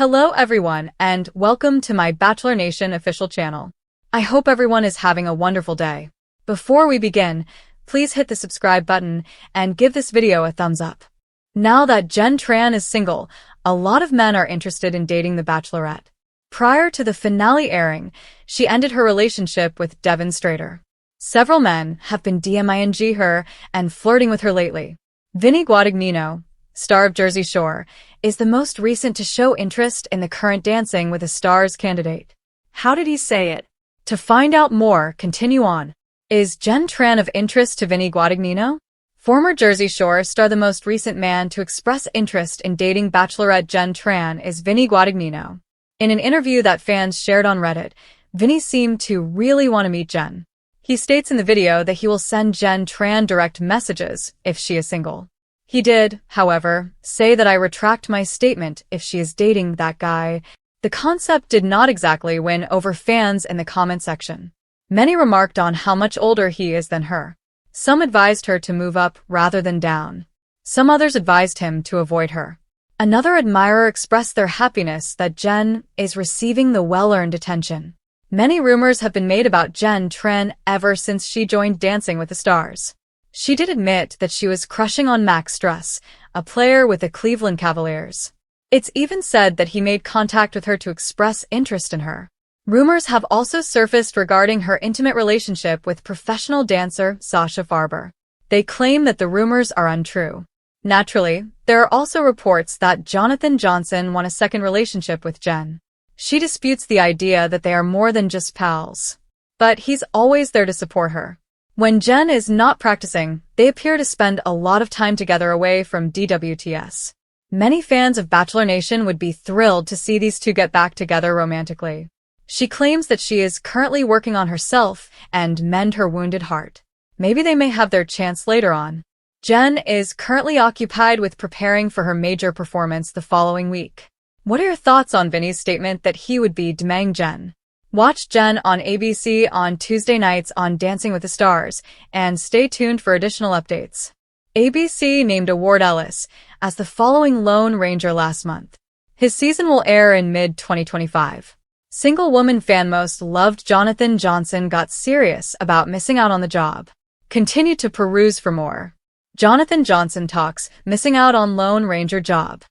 Hello everyone, and welcome to my Bachelor Nation official channel. I hope everyone is having a wonderful day. Before we begin, please hit the subscribe button and give this video a thumbs up. Now that Jenn Tran is single, a lot of men are interested in dating the Bachelorette. Prior to the finale airing, she ended her relationship with Devon Strader. Several men have been DMing her and flirting with her lately. Vinny Guadagnino, star of Jersey Shore, is the most recent to show interest in the current Dancing with the Stars candidate. How did he say it? To find out more, continue on. Is Jenn Tran of interest to Vinny Guadagnino? Former Jersey Shore star, the most recent man to express interest in dating Bachelorette Jenn Tran is Vinny Guadagnino. In an interview that fans shared on Reddit, Vinny seemed to really want to meet Jenn. He states in the video that he will send Jenn Tran direct messages if she is single. He did, however, say that I retract my statement if she is dating that guy. The concept did not exactly win over fans in the comment section. Many remarked on how much older he is than her. Some advised her to move up rather than down. Some others advised him to avoid her. Another admirer expressed their happiness that Jenn is receiving the well-earned attention. Many rumors have been made about Jenn Tran ever since she joined Dancing with the Stars. She did admit that she was crushing on Max Strus, a player with the Cleveland Cavaliers. It's even said that he made contact with her to express interest in her. Rumors have also surfaced regarding her intimate relationship with professional dancer Sasha Farber. They claim that the rumors are untrue. Naturally, there are also reports that Jonathan Johnson won a second relationship with Jenn. She disputes the idea that they are more than just pals. But he's always there to support her. When Jenn is not practicing, they appear to spend a lot of time together away from DWTS. Many fans of Bachelor Nation would be thrilled to see these two get back together romantically. She claims that she is currently working on herself and mend her wounded heart. Maybe they may have their chance later on. Jenn is currently occupied with preparing for her major performance the following week. What are your thoughts on Vinny's statement that he would be DMing Jenn? Watch Jenn on ABC on Tuesday nights on Dancing with the Stars, and stay tuned for additional updates. ABC named Ward Ellis as the following Lone Ranger last month. His season will air in mid-2025. Single woman fan most loved Jonathan Johnson got serious about missing out on the job. Continue to peruse for more. Jonathan Johnson talks missing out on Lone Ranger job.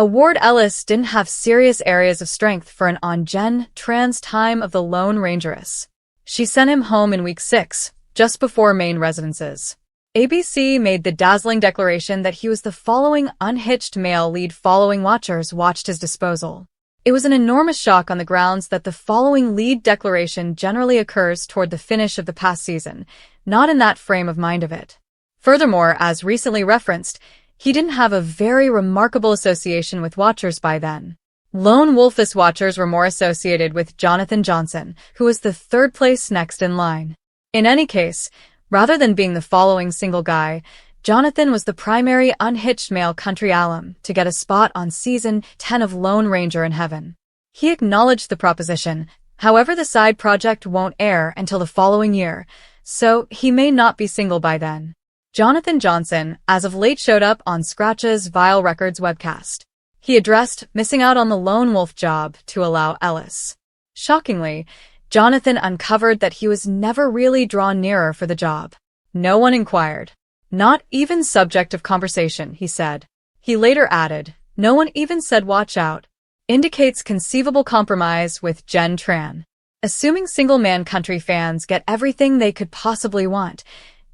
Ward Ellis didn't have serious areas of strength for an on Jenn Tran's time of the Lone Rangeress. She sent him home in week 6, just before main residences. ABC made the dazzling declaration that he was the following unhitched male lead following watchers watched his disposal. It was an enormous shock on the grounds that the following lead declaration generally occurs toward the finish of the past season, not in that frame of mind of it. Furthermore, as recently referenced, he didn't have a very remarkable association with watchers by then. Lone Wolfist watchers were more associated with Jonathan Johnson, who was the third place next in line. In any case, rather than being the following single guy, Jonathan was the primary unhitched male country alum to get a spot on season 10 of Lone Ranger in Heaven. He acknowledged the proposition, however the side project won't air until the following year, so he may not be single by then. Jonathan Johnson, as of late, showed up on Scratch's Vile Records webcast. He addressed missing out on the lone wolf job to allow Ellis. Shockingly, Jonathan uncovered that he was never really drawn nearer for the job. No one inquired. Not even subject of conversation, he said. He later added, no one even said watch out. Indicates conceivable compromise with Jenn Tran. Assuming single man country fans get everything they could possibly want,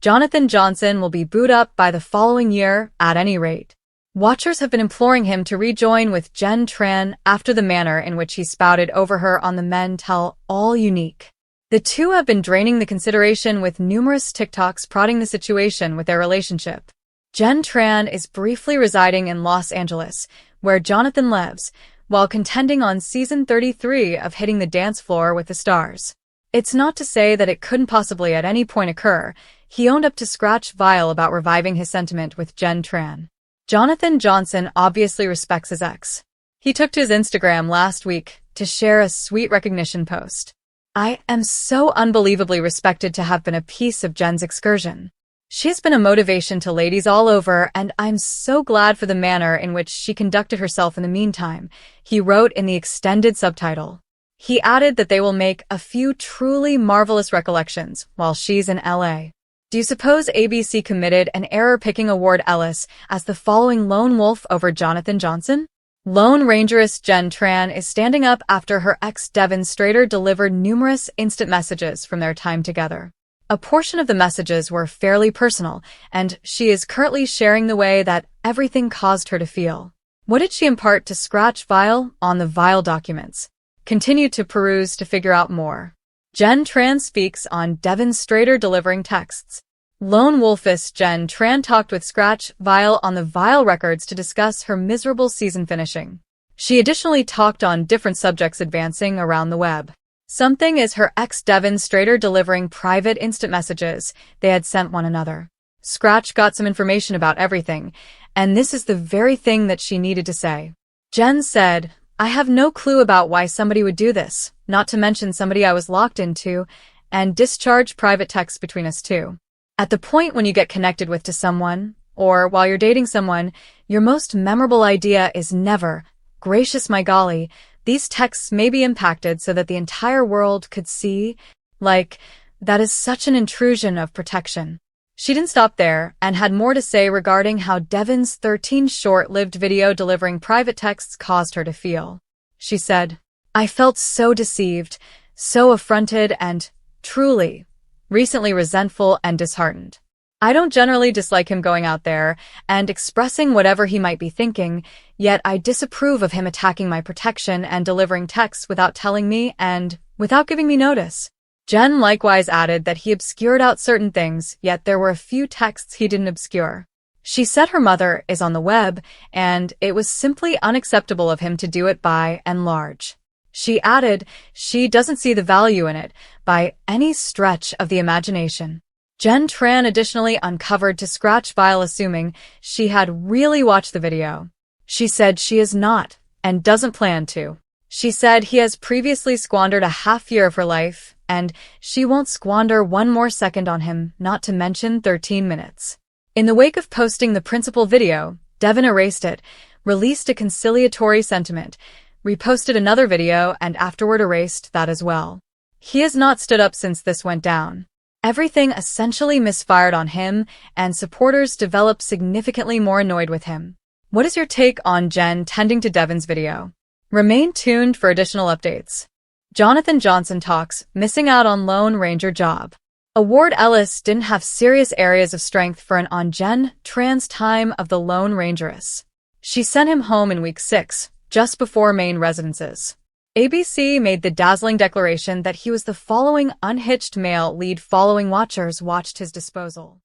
Jonathan Johnson will be booed up by the following year, at any rate. Watchers have been imploring him to rejoin with Jenn Tran after the manner in which he spouted over her on the Men Tell All unique. The two have been draining the consideration with numerous TikToks prodding the situation with their relationship. Jenn Tran is briefly residing in Los Angeles, where Jonathan lives, while contending on season 33 of Hitting the Dance Floor with the Stars. It's not to say that it couldn't possibly at any point occur. He owned up to Scratch Vile about reviving his sentiment with Jenn Tran. Jonathan Johnson obviously respects his ex. He took to his Instagram last week to share a sweet recognition post. I am so unbelievably respected to have been a piece of Jenn's excursion. She has been a motivation to ladies all over, and I'm so glad for the manner in which she conducted herself in the meantime, he wrote in the extended subtitle. He added that they will make a few truly marvelous recollections while she's in LA. Do you suppose ABC committed an error picking Award Ellis as the following lone wolf over Jonathan Johnson? Lone Rangeress Jenn Tran is standing up after her ex Devin Strader delivered numerous instant messages from their time together. A portion of the messages were fairly personal, and she is currently sharing the way that everything caused her to feel. What did she impart to Scratch Vile on the Vile documents? Continue to peruse to figure out more. Jenn Tran speaks on Devin Strader delivering texts. Lone wolfess Jenn Tran talked with Scratch Vile on the Vile records to discuss her miserable season finishing. She additionally talked on different subjects advancing around the web. Something is her ex Devin Strader delivering private instant messages they had sent one another. Scratch got some information about everything, and this is the very thing that she needed to say. Jenn said, "I have no clue about why somebody would do this, not to mention somebody I was locked into, and discharge private texts between us two. At the point when you get connected with to someone, or while you're dating someone, your most memorable idea is never, gracious my golly, these texts may be impacted so that the entire world could see, that is such an intrusion of protection." She didn't stop there and had more to say regarding how Devin's 13 short-lived video delivering private texts caused her to feel. She said, "I felt so deceived, so affronted and, truly, recently resentful and disheartened. I don't generally dislike him going out there and expressing whatever he might be thinking, yet I disapprove of him attacking my protection and delivering texts without telling me and without giving me notice." Jenn likewise added that he obscured out certain things, yet there were a few texts he didn't obscure. She said her mother is on the web, and it was simply unacceptable of him to do it by and large. She added she doesn't see the value in it by any stretch of the imagination. Jenn Tran additionally uncovered to Scratch Vile assuming she had really watched the video. She said she is not, and doesn't plan to. She said he has previously squandered a half year of her life, and she won't squander one more second on him, not to mention 13 minutes. In the wake of posting the principal video, Devin erased it, released a conciliatory sentiment, reposted another video, and afterward erased that as well. He has not stood up since this went down. Everything essentially misfired on him, and supporters developed significantly more annoyed with him. What is your take on Jenn tending to Devin's video? Remain tuned for additional updates. Jonathan Johnson talks, missing out on Lone Ranger job. Award Ellis didn't have serious areas of strength for an on Jenn Tran's time of the Lone Rangeress. She sent him home in week 6, just before main residences. ABC made the dazzling declaration that he was the following unhitched male lead following watchers watched his disposal.